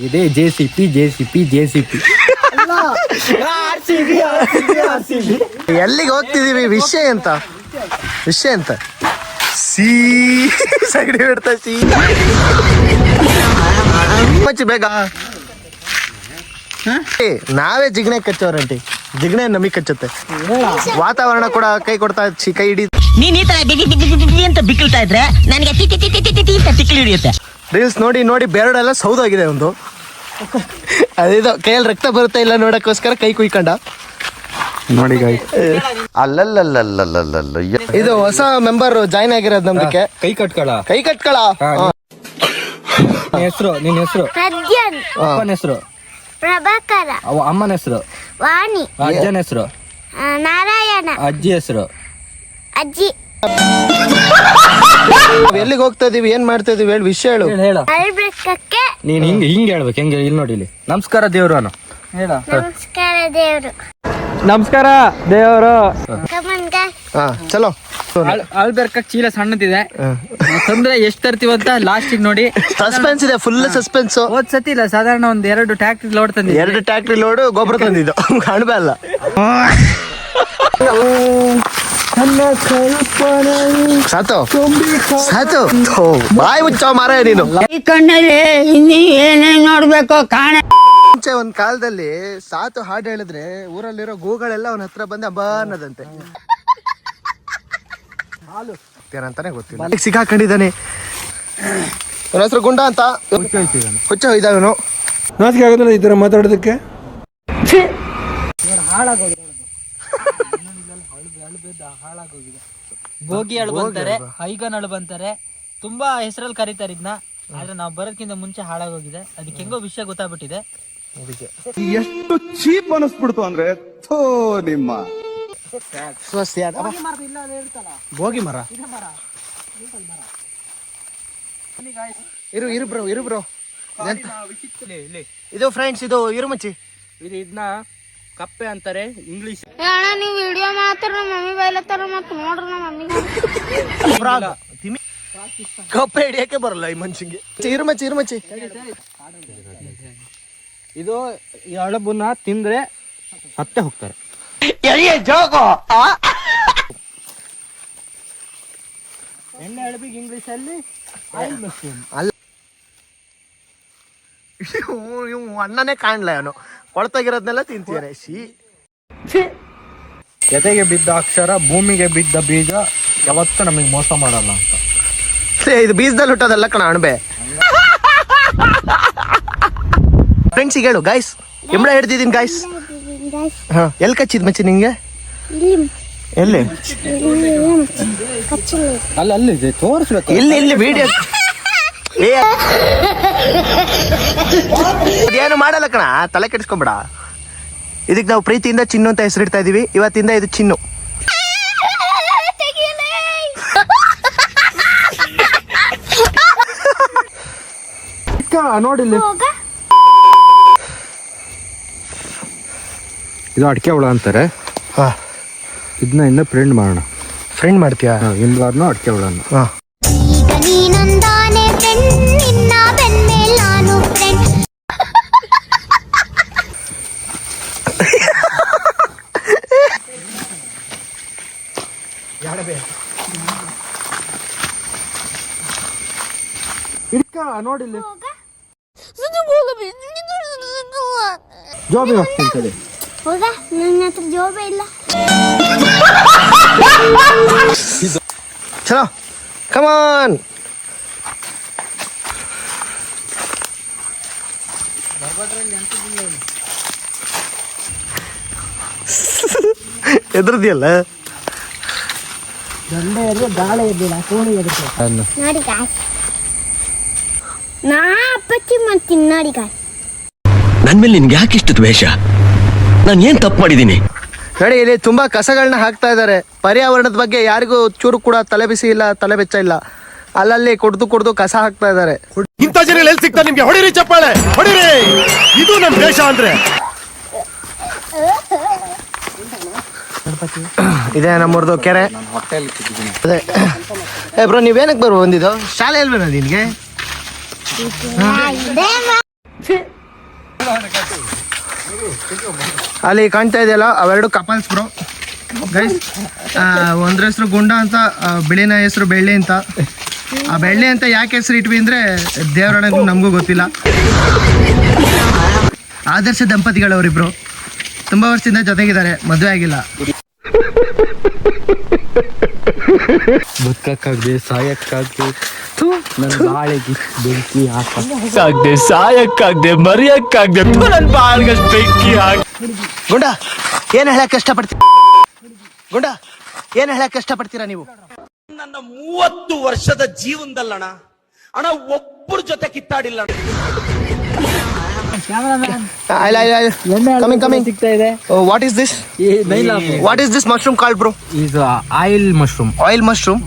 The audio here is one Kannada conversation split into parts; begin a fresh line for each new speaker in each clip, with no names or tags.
ಇದೆ JCP
ಎಲ್ಲಿಗೆ ಹೋಗ್ತಿದೀವಿ? ವಿಷಯ ಅಂತ ಸಗಡಿ ಬಿಡ್ತಾ ಮಚ್ಚಿ ಬೇಗ. ನಾವೇ ಜಿಗಣೆ ಕಚ್ಚೋರಂಟಿ, ಜಿಗಣೆ ನಮಗ್ ಕಚ್ಚುತ್ತೆ. ವಾತಾವರಣ ಕೂಡ ಕೈ ಕೊಡ್ತಾ ಕೈ ಹಿಡಿ.
ನೀನ್ ಈ ತರ ಅಂತ ಬಿಕ್ಕಳ್ತಾ ಇದ್ರೆ ನನಗೆ ತಿಕ್ಕಿ ಹಿಡಿಯುತ್ತೆ.
ರೀಲ್ಸ್ ನೋಡಿ ಬೆರಡೆಲ್ಲ ಸೌದೋಗಿದೆ ಒಂದು. ಅದೇದೋ ಕೈಯಲ್ಲಿ ರಕ್ತ ಬರುತ್ತೆ ಇಲ್ಲ ನೋಡಕ್ಕೋಸ್ಕರ ಕೈ ಕುಯ್ಕೊಂಡ ನೋಡಿ ಗಾಯ. ಅಲ್ಲಲ್ಲಲ್ಲಲ್ಲಲ್ಲಲ್ಲ ಇದು ಹೊಸ ಮೆಂಬರ್ ಜಾಯ್ನ್ ಆಗಿರೋದು ನಮ್ದಕ್ಕೆ.
ಕೈ ಕಟ್ಕೊಳ ನಿನ್ ಹೆಸರು ಅಪ್ಪನ ಹೆಸರು
ಪ್ರಭಾಕರ,
ಅಮ್ಮನ ಹೆಸರು
ವಾಣಿ,
ಅಜ್ಜನ ಹೆಸರು
ನಾರಾಯಣ,
ಅಜ್ಜಿ ಹೆಸರು
ಅಜ್ಜಿ.
ಎಲ್ಲಿಗೆ ಹೋಗ್ತಾ ಇದೀವಿ, ಏನ್ ಮಾಡ್ತಾ ಇದೀವಿ ಹೇಳಿ, ವಿಷಯ ಹೇಳು.
ಅಲ್ಬೆಕ್ಕಕ್ಕೆ
ನೀನ್ ಹಿಂಗ್ ಹೇಳ್ಬೇಕು. ಹೆಂಗೆ ಇಲ್ಲಿ ನೋಡಿ, ಇಲ್ಲಿ ನಮಸ್ಕಾರ ದೇವ್ರು ಅನ್ನು ಹೇಳ.
ನಮಸ್ಕಾರ ದೇವ್ರು.
ನಮಸ್ಕಾರ ದೇವರು.
Come on guys.
ಚಲೋ.
ಅಲ್ಬೆರ್ಕಕ್ ಚೀಲ ಸಣ್ಣದಿದೆ ತಂದ್ರೆ ಎಷ್ಟ್ ತರ್ತೀವಂತ ಲಾಸ್ಟಿಗೆ ನೋಡಿ.
ಸಸ್ಪೆನ್ಸ್ ಇದೆ, ಫುಲ್ ಸಸ್ಪೆನ್ಸ್.
ಹೋದ್ ಸತಿ ಇಲ್ಲ, ಸಾಧಾರಣ ಒಂದ್ 2 ಟ್ಯಾಕ್ಟ್ರಿ ಲೋಡ್ ತಂದಿದ್ದೆ.
2 ಟ್ಯಾಕ್ಟ್ರಿ ಲೋಡ್ ಗೊಬ್ಬರ ತಂದಿದ್ದು ಅಣಬೆ ಅಲ್ಲ. ಸಾತು ಬಾಯ್ ಮುಚ್ಚ ಮಾರ ನೀನು.
ಈ ಕಣ್ಣಲ್ಲಿ ಇನ್ನೀ ಏನೇನ್ ನೋಡ್ಬೇಕು ಕಾಣ.
ಮುಂಚೆ ಒಂದ್ ಕಾಲದಲ್ಲಿ ಸಾತು ಹಾಡು ಹೇಳಿದ್ರೆ ಊರಲ್ಲಿರೋ ಗೋಗಳೆಲ್ಲ ಅವನ ಹತ್ರ ಬಂದ ಹಬ್ಬ ಅನ್ನೋದಂತೆ. ಏನಂತಾನೆ ಗೊತ್ತಿಲ್ಲ. ಸಿಕ್ಕಾಕೊಂಡಿದ್ದಾನೆ. ಅವನ ಹೆಸರು ಗುಂಡ ಅಂತ. ಹುಚ್ಚ ಇದ್ದಾವನು.
ನಾಚಿಕೆ ಆಗೋದಿಲ್ಲ ಈ ತರ ಮಾತಾಡೋದಕ್ಕೆ.
ಬೋಗಿ ಅಳು ಬಂತಾರೆ, ಹೈಗನ್ ಅಳು ಬಂತಾರೆ, ತುಂಬಾ ಹೆಸರಲ್ಲಿ ಕರೀತಾರೆ ಇದನ್ನ. ಆದ್ರೆ ನಾವು ಬರೋದಕ್ಕಿಂತ ಮುಂಚೆ ಹಾಳಾಗೋಗಿದೆ. ಅದಕ್ಕೆ ಹೆಂಗೋ ವಿಷಯ ಗೊತ್ತಾಗ್ಬಿಟ್ಟಿದೆ.
ಎಷ್ಟು ಚೀಪ್ ಅನಿಸ್ಬಿಡ್ತು ಅಂದ್ರೆ ನಿಮ್ಮ
ಬೋಗಿ ಮರ. ಇರು ಬ್ರೋ. ಇದು ಫ್ರೆಂಡ್ಸ್, ಇದು ಇರುಮಚ್ಚಿ.
ಇದನ್ನ ಕಪ್ಪೆ ಅಂತಾರೆ ಇಂಗ್ಲಿಷ್.
ಅಣ್ಣ ನೀವು ವಿಡಿಯೋ ಮಾಡ್ತಾರ, ನಮ್ಮ ಮಮ್ಮಿ ಬೈಲತ್ತಾರ, ಮತ್ತೆ ನೋಡ್ರಿ ನಮ್ಮ ಮಮ್ಮಿ.
ಕಪ್ಪೆ ಹಿಡಿಯಕ್ಕೆ ಬರಲ್ಲ ಈ ಮನುಷ್ಯಂಗೆ. ಇರುಮಚ್ಚಿ.
ಇದು ಈ ಅಳಬನ್ನ ತಿಂದ್ರೆ ಸತ್ತೆ ಹೋಗ್ತಾರೆ. ಎಣ್ಣೆ ಅಳಬಿಗೆ ಇಂಗ್ಲಿಷ್ ಅಲ್ಲಿ
ಅಣ್ಣನೇ ಕಾಣ್ಲ ಅವನು. ಕೊಳತಾಗಿರೋದ್ನೆಲ್ಲ ತಿಂತೀಯಾನೆ.
ಎದೆಗೆ ಬಿದ್ದ ಅಕ್ಷರ, ಭೂಮಿಗೆ ಬಿದ್ದ ಬೀಜ ಯಾವತ್ತೂ ನಮಗೆ ಮೋಸ ಮಾಡಲ್ಲ ಅಂತ.
ಇದು ಬೀಜದಲ್ಲಿ ಹುಟ್ಟೋದಲ್ಲ ಕಣ ಅಣಬೆ. ಫ್ರೆಂಡ್ಸಿಗೆ ಹೇಳು ಗಾಯ್ಸ್, ಎಮ್ಮಡ ಹಿಡ್ದಿದ್ದೀನಿ ಗಾಯ್ಸ್. ಎಲ್ಲಿ ಕಚ್ಚಿದ್ ಮಚ್ಚಿ ನಿಂಗೆ? ಎಲ್ಲಿ?
ಅಲ್ಲಿ ತೋರಿಸ್ಬೇಕು.
ಇಲ್ಲಿ ವಿಡಿಯೋ ಏನು ಮಾಡಲ್ಲ ಕಣ, ತಲೆ ಕೆಡಿಸ್ಕೊಂಬೇಡ. ಇದಕ್ಕೆ ನಾವು ಪ್ರೀತಿಯಿಂದ ಚಿನ್ನು ಅಂತ ಹೆಸರಿಡ್ತಾ ಇದೀವಿ. ಇವತ್ತಿಂದ ಇದು ಚಿನ್ನು.
ನೋಡಿಲ್ಲಿ, ಇದು ಅಡಿಕೆ ಹುಳ ಅಂತಾರೆ. ಇದನ್ನ ಇನ್ನ ಫ್ರೆಂಡ್ ಮಾಡೋಣ.
ಫ್ರೆಂಡ್ ಮಾಡ್ತೀಯಾ?
ಇನ್ವಾರ್ನು ಅಡಿಕೆ ಹುಳನ. ನೋಡಿಲ್ಲಿ ಜೋಬಿ ಹೋಗ್ತೀನಿ.
ಹೌದಾ? ನನ್ನ ಹತ್ರ ಜೋಬ ಇಲ್ಲ.
ಚಲೋ ಕಮಾನ್. ಎದ್ರದಿಯಲ್ಲ
ನೋಡಿ ಗಾಯ್, ನಾ ಅಪ್ಪಚ್ಚಿ ಮಾಡ್ತೀನಿ ನೋಡಿ ಗಾಯ್.
ನನ್ ಮೇಲೆ ನಿನ್ಗೆ ಯಾಕೆ ಇಷ್ಟು ದ್ವೇಷ? ನಾನು ಏನ್ ತಪ್ಪು ಮಾಡಿದೀನಿ?
ನೋಡಿ, ಇಲ್ಲಿ ತುಂಬಾ ಕಸಗಳನ್ನ ಹಾಕ್ತಾ ಇದ್ದಾರೆ. ಪರ್ಯಾವರಣದ ಬಗ್ಗೆ ಯಾರಿಗೂ ಚೂರು ಕೂಡ ತಲೆ ಬಿಸಿ ಇಲ್ಲ, ತಲೆ ಬೆಚ್ಚ ಇಲ್ಲ. ಅಲ್ಲಲ್ಲಿ ಕುಡ್ದು ಕಸ ಹಾಕ್ತಾ ಇದ್ದಾರೆ.
ಇಂಥ ಜನ ಎಲ್ಲಿ ಸಿಗ್ತಾರೆ ನಿಮ್ಗೆ? ಹೊಡಿರಿ ಚಪ್ಪಾಳೆ, ಹೊಡಿರಿ. ಇದು ನಮ್ ದೇಶ ಅಂದ್ರೆ.
ಇದೇ ನಮ್ಮೂರ್ದು ಕೆರೆ. ಅದೇ ಬ್ರೋ, ನೀವೇನಕ್ಕೆ ಬಂದಿದ್ದು? ಶಾಲೆ ಅಲ್ವೇನ ನಿನ್ಗೆ? ಅಲ್ಲಿ ಕಾಣ್ತಾ ಇದೆಯಲ್ಲ ಅವೆರಡು ಕಪಲ್ಸ್ ಬ್ರೋ ಗೈಸ್. ಒಂದ್ರ ಹೆಸರು ಗುಂಡ ಅಂತ, ಬಿಳಿನ ಹೆಸರು ಬೆಳ್ಳಿ ಅಂತ. ಆ ಬೆಳ್ಳಿ ಅಂತ ಯಾಕೆ ಹೆಸರು ಇಟ್ವಿ ಅಂದ್ರೆ ದೇವರಣಗೂ ನಮಗೂ ಗೊತ್ತಿಲ್ಲ. ಆದರ್ಶ ದಂಪತಿಗಳವರಿಬ್ರು ತುಂಬಾ ವರ್ಷದಿಂದ ಜೊತೆಗಿದ್ದಾರೆ, ಮದುವೆ ಆಗಿಲ್ಲ.
ಬದುಕಕ್ಕಾಗದೆ ಸಾಯಕ್ಕಾಗದೆ ನನ್ನ ಬಾಳೆಗೆ ಬೆಂಕಿ
ಸಾಕ್ದೆ ಸಾಯಕ್ಕಾಗ್ದೆ ಮರಿಯಕ್ಕಾಗ್ದೆ ನನ್ ಬಾಳ್ಗಷ್ಟು ಬೆಂಕಿ ಹಾಕಿ.
ಗುಂಡ ಏನ್ ಹೇಳಕ್ ಇಷ್ಟಪಡ್ತೀರ? ಗುಂಡ ಏನ್ ಹೇಳಕ್ ಇಷ್ಟಪಡ್ತೀರಾ ನೀವು?
ನನ್ನ 30 ವರ್ಷದ ಜೀವನದಲ್ಲಣ ಅಣ್ಣ ಒಬ್ಬರ ಜೊತೆ ಕಿತ್ತಾಡಿಲ್ಲ.
ಸಿಗ್ತಾ ಇದೆ.
What is this? What is this mushroom called bro?
ಇದು ಆಯಿಲ್ ಮಶ್ರೂಮ್.
ಆಯಿಲ್ ಮಶ್ರೂಮ್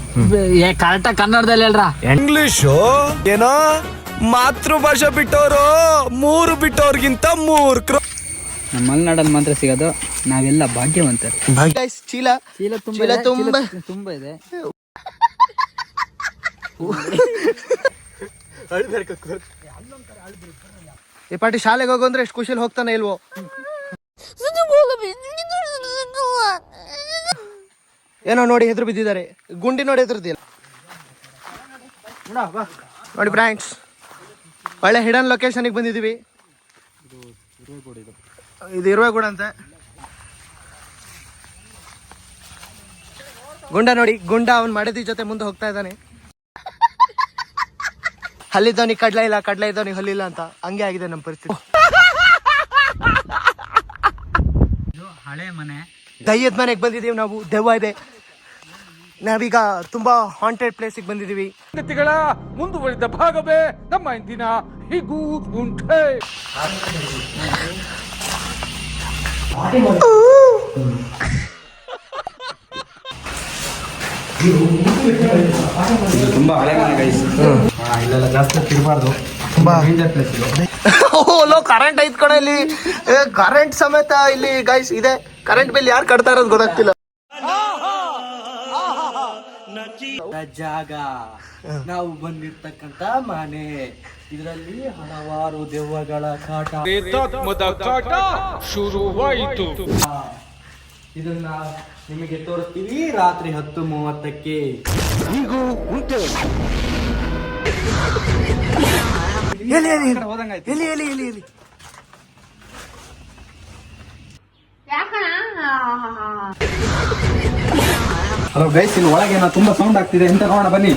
ಕರೆಕ್ಟಾಗಿ ಕನ್ನಡದಲ್ಲಿ ಹೇಳ್ರ.
ಇಂಗ್ಲಿಷು ಏನೋ ಮಾತೃಭಾಷೆ ಬಿಟ್ಟವರು 3 ಬಿಟ್ಟವ್ರಿಗಿಂತ ಮೂರ್ಖರು.
ನಮ್ಮ ಮಲೆನಾಡಲ್ಲಿ ಮಾತ್ರ ಸಿಗೋದು, ನಾವೆಲ್ಲ ಭಾಗ್ಯವಂತರು.
ಚೀಲ
ಚೀಲ
ತುಂಬಾ
ತುಂಬಾ ಇದೆ.
ಈ ಪಾಟಿ ಶಾಲೆಗೆ ಹೋಗೋ ಅಂದ್ರೆ ಎಷ್ಟು ಖುಷಿಯಲ್ಲಿ ಹೋಗ್ತಾನೆ ಇಲ್ವೋ? ಏನೋ ನೋಡಿ ಹೆದ್ರು ಬಿದ್ದಿದ್ದಾರೆ. ಗುಂಡಿ ನೋಡಿ ಹೆದ್ರದಿಲ್ಲ ನೋಡಿ ಫ್ರೆಂಡ್ಸ್. ಒಳ್ಳೆ ಹಿಡನ್ ಲೊಕೇಶನ್ಗೆ ಬಂದಿದ್ದೀವಿ. ಇದು ಇರುವೆಗೂಡ ಅಂತ. ಗುಂಡ ನೋಡಿ, ಗುಂಡ ಅವ್ನು ಮಡದಿ ಜೊತೆ ಮುಂದೆ ಹೋಗ್ತಾ ಇದ್ದಾನೆ. ಹಲ್ಲಿದ್ದವನಿಗೆ ಕಡ್ಲ ಇಲ್ಲ, ಕಡ್ಲ ಇದ್ದವನಿಗೆ ಹಲ್ಲಿಲ್ಲ ಅಂತ. ಹಂಗೆ ಆಗಿದೆ ನಮ್ಮ ಪರಿಸ್ಥಿತಿ.
ಹಳೆ ಮನೆ,
ದಯ್ಯದ ಮನೆಗೆ ಬಂದಿದ್ದೀವಿ ನಾವು. ದೆವ್ವ ಇದೆ. ನಾವೀಗ ತುಂಬಾ ಹಾಂಟೆಡ್ ಪ್ಲೇಸಿಗೆ ಬಂದಿದ್ದೀವಿ.
ಮುಂದುವರಿದ ಭಾಗವೇ ನಮ್ಮ ಇಂದಿನ ಹೀಗೂ ಉಂಟೆ.
ತುಂಬಾ ಹಳೆ ಮನೆ ಗೈಸ್. ಇಲ್ಲೆಲ್ಲ ಜಾಸ್ತಿ ತಿರ್ಬಾರ್ದು, ತುಂಬಾ ಡೇಂಜರ್ ಪ್ಲೇಸ್ ಇದು.
ಲೋ ಕರೆಂಟ್ ಐತ್ ಕಡೆ ಇಲ್ಲಿ. ಕರೆಂಟ್ ಸಮೇತ ಇಲ್ಲಿ ಗೈಸ್ ಇದೆ. ಕರೆಂಟ್ ಬಿಲ್ ಯಾರು ಕಟ್ತಾ ಇರೋದು ಗೊತ್ತಾಗ್ತಿಲ್ಲ.
ಜಾಗ ನಾವು ಬಂದಿರ್ತಕ್ಕಂತ ಮನೆ, ಇದರಲ್ಲಿ ಹಲವಾರು ದೆವ್ವಗಳ ಕಾಟ,
ಕಾಟ ಶುರುವಾಯಿತು.
ಇದನ್ನ ನಿಮಗೆ ತೋರಿಸ್ತೀವಿ ರಾತ್ರಿ 10:30ಕ್ಕೆ.
ಹೀಗೂ ಉಂಟು. ಎಲ್ಲಿ
ಹಲೋ ಗೈಸ್, ಇಲ್ಲಿ ಒಳಗೆ ತುಂಬಾ ಸೌಂಡ್ ಆಗ್ತಿದೆ. ಎಂತ ನೋಡೋಣ ಬನ್ನಿ.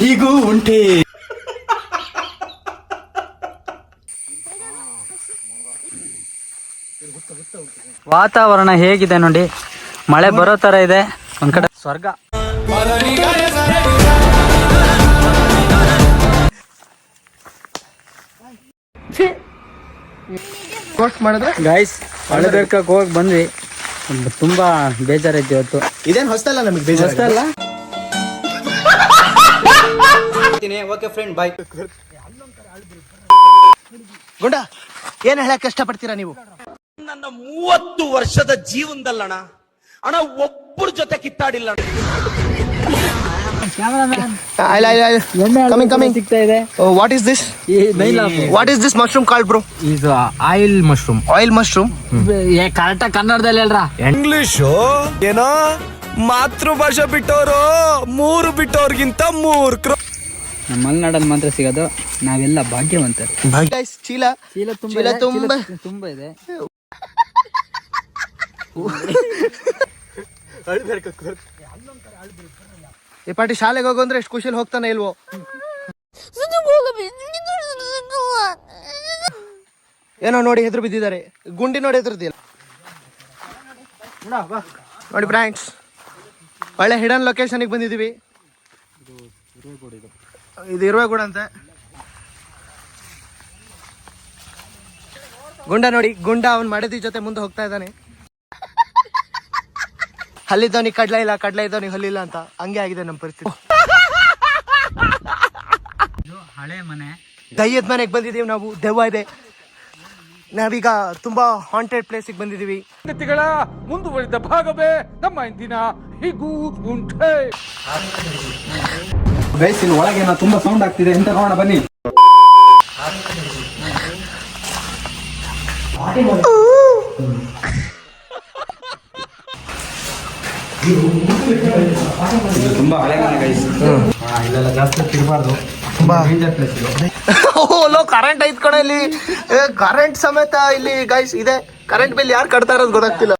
ಹೀಗೂ ಉಂಟೆ.
ವಾತಾವರಣ ಹೇಗಿದೆ ನೋಡಿ, ಮಳೆ ಬರೋ ತರ ಇದೆ. ಒಂದ್ ಕಡೆ ಸ್ವರ್ಗ.
ಮಾಡಿದ್ರೆ
ಗೈಸ್ ಹಳೆಬೇಕಕ್ಕೆ ಹೋಗಿ ಬಂದ್ವಿ. ತುಂಬಾ ಬೇಜಾರೈತಿ ಇವತ್ತು.
ಇದೇನು ಹೊಸ್ತಲ್ಲ ನಮಗೆ ಬೇಜಾರಲ್ಲ.
ಓಕೆ ಫ್ರೆಂಡ್, ಬಾಯ್.
ಗುಂಡ ಏನ್ ಹೇಳಕ್ ಇಷ್ಟಪಡ್ತೀರಾ ನೀವು?
ನನ್ನ 30 ವರ್ಷದ ಜೀವನದಲ್ಲಣ ಅಣ್ಣ ಒಬ್ಬರ ಜೊತೆ ಕಿತ್ತಾಡಿಲ್ಲ.
ಸಿಗ್ತಾ ಇದೆ.
What is this? What is this mushroom called bro?
ಇದು ಆಯಿಲ್ ಮಶ್ರೂಮ್.
ಆಯಿಲ್ ಮಶ್ರೂಮ್
ಕರೆಕ್ಟಾಗಿ ಕನ್ನಡದಲ್ಲಿ ಹೇಳ್ರ.
ಇಂಗ್ಲಿಷು ಏನೋ ಮಾತೃಭಾಷೆ ಬಿಟ್ಟವರು 3 ಬಿಟ್ಟವ್ರಿಗಿಂತ ಮೂರ್ಖರು.
ನಮ್ಮ ಮಲೆನಾಡಲ್ಲಿ ಮಾತ್ರ ಸಿಗೋದು, ನಾವೆಲ್ಲ ಭಾಗ್ಯವಂತರು.
ಚೀಲ ತುಂಬಾ
ತುಂಬಾ ಇದೆ.
ಈ ಪಾಟಿ ಶಾಲೆಗೆ ಹೋಗೋ ಅಂದ್ರೆ ಎಷ್ಟು ಖುಷಿಯಲ್ಲಿ ಹೋಗ್ತಾನೆ ಇಲ್ವೋ? ಏನೋ ನೋಡಿ ಹೆದ್ರು ಬಿದ್ದಿದ್ದಾರೆ. ಗುಂಡಿ ನೋಡಿ ಹೆದ್ರದಿಲ್ಲ ನೋಡಿ ಫ್ರೆಂಡ್ಸ್. ಒಳ್ಳೆ ಹಿಡನ್ ಲೊಕೇಶನ್ಗೆ ಬಂದಿದ್ದೀವಿ. ಇದು ಇರುವೆಗೂಡ ಅಂತ. ಗುಂಡ ನೋಡಿ, ಗುಂಡ ಅವ್ನು ಮಡದಿ ಜೊತೆ ಮುಂದೆ ಹೋಗ್ತಾ ಇದ್ದಾನೆ. ಹಲ್ಲಿದ್ದವನಿಗೆ ಕಡ್ಲ ಇಲ್ಲ, ಕಡ್ಲ ಇದ್ದವನಿಗೆ ಹಲ್ಲಿಲ್ಲ ಅಂತ. ಹಂಗೆ ಆಗಿದೆ ನಮ್ಮ ಪರಿಸ್ಥಿತಿ.
ಹಳೆ ಮನೆ,
ದಯ್ಯದ ಮನೆಗೆ ಬಂದಿದ್ದೀವಿ ನಾವು. ದೆವ್ವ ಇದೆ. ನಾವೀಗ ತುಂಬಾ ಹಾಂಟೆಡ್ ಪ್ಲೇಸಿಗೆ ಬಂದಿದ್ದೀವಿ.
ಮುಂದುವರಿದ ಭಾಗವೇ ನಮ್ಮ ಇಂದಿನ ಹೀಗೂ ಉಂಟೆ.
ಗೈಸ್, ಇಲ್ಲಿ ಒಳಗೆ ತುಂಬಾ ಸೌಂಡ್ ಆಗ್ತಿದೆ. ಎಂತ ನೋಡೋಣ ಬನ್ನಿ. ತುಂಬಾ ಹಳೆ ಮನೆ ಗೈಸ್, ಇಲ್ಲೆಲ್ಲ ಜಾಸ್ತಿ ತಿರ್ಬಾರ್ದು, ಡೇಂಜರ್ ಪ್ಲೇಸ್ ಇದು.
ಲೋ ಕರೆಂಟ್ ಐತ್ ಕಣ ಇಲ್ಲಿ, ಕರೆಂಟ್ ಸಮೇತ ಇಲ್ಲಿ ಗೈಸ್ ಇದೆ. ಕರೆಂಟ್ ಬಿಲ್ ಯಾರು ಕಟ್ತಾ ಇರೋದು ಗೊತ್ತಾಗ್ತಿಲ್ಲ.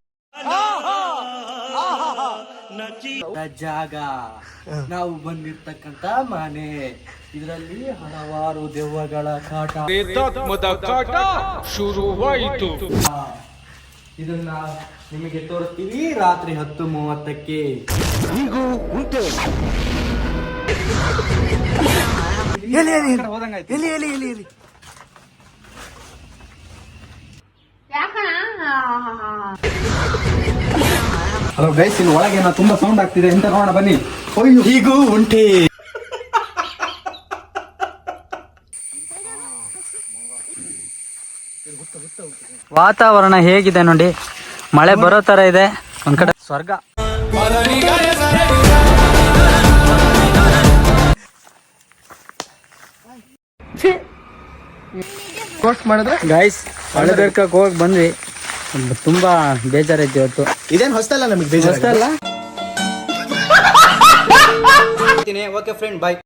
ಜಾಗ ನಾವು ಬಂದಿರ್ತಕ್ಕಂತ ಮನೆ, ಇದರಲ್ಲಿ ಹಲವಾರು ದೆವ್ವಗಳ ಕಾಟ,
ಪ್ರೇತಾತ್ಮದ ಕಾಟ ಶುರುವಾಯಿತು.
ಇದನ್ನ ನಿಮಗೆ ತೋರಿಸ್ತೀವಿ ರಾತ್ರಿ 10:30ಕ್ಕೆ.
ಯಾಕಣ
ಹಲೋ ಗೈಸ್, ಇಲ್ಲಿ ಒಳಗೆ ಏನೋ ತುಂಬಾ ಸೌಂಡ್ ಆಗ್ತಿದೆ, ಎಂತ ನೋಡೋಣ ಬನ್ನಿ. ಹೀಗೂ ಉಂಟೆ.
ವಾತಾವರಣ ಹೇಗಿದೆ ನೋಡಿ, ಮಳೆ ಬರೋ ತರ ಇದೆ, ಒಂದ್ ಕಡೆ ಸ್ವರ್ಗ.
ಪೋಸ್ಟ್ ಮಾಡಿದ್ರೆ
ಗೈಸ್ ಹಳೆಬೇರ್ಕಕ್ಕೆ ಹೋಗಿ ಬಂದ್ವಿ, ತುಂಬಾ ಬೇಜಾರೈತಿ ಇವತ್ತು.
ಇದೇನು ಹೊಸ್ತಲ್ಲ ನಮಗೆ ಬೇಜಾರಲ್ಲ.
ಓಕೆ ಫ್ರೆಂಡ್, ಬಾಯ್.